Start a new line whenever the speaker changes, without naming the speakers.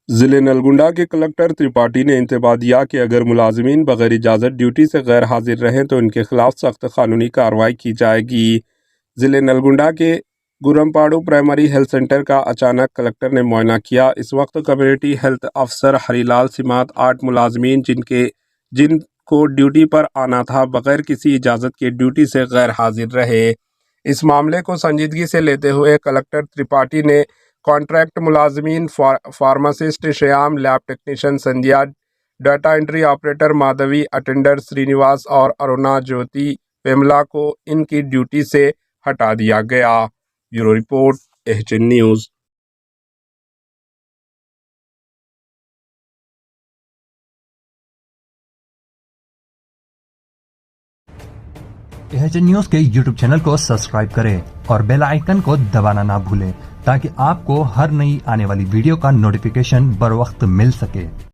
जिले नलगुंडा के कलेक्टर त्रिपाठी ने इंतबाह दिया कि अगर मुलाजमीन बगैर इजाज़त ड्यूटी से गैर हाजिर रहें तो इनके खिलाफ सख्त कानूनी कार्रवाई की जाएगी। जिले नलगुंडा के गुरमपाड़ू प्राइमरी हेल्थ सेंटर का अचानक कलेक्टर ने मुआयना किया। इस वक्त कम्युनिटी हेल्थ अफसर हरीलाल सिमात 8 मुलाजमीन जिनको ड्यूटी पर आना था बगैर किसी इजाज़त के ड्यूटी से गैर हाजिर रहे। इस मामले को संजीदगी से लेते हुए कलेक्टर त्रिपाठी ने कॉन्ट्रैक्ट मुलाजमीन pharmacist Shyam, lab technician Sandhya, data entry operator Madhavi, attender Srinivas और अरुणा ज्योति पेमला को इनकी ड्यूटी से हटा दिया गया। Bureau report, HN news.
HN news के यूट्यूब चैनल को सब्सक्राइब करें और बेल आइकन को दबाना ना भूलें ताकि आपको हर नई आने वाली वीडियो का नोटिफिकेशन बर वक्त मिल सके।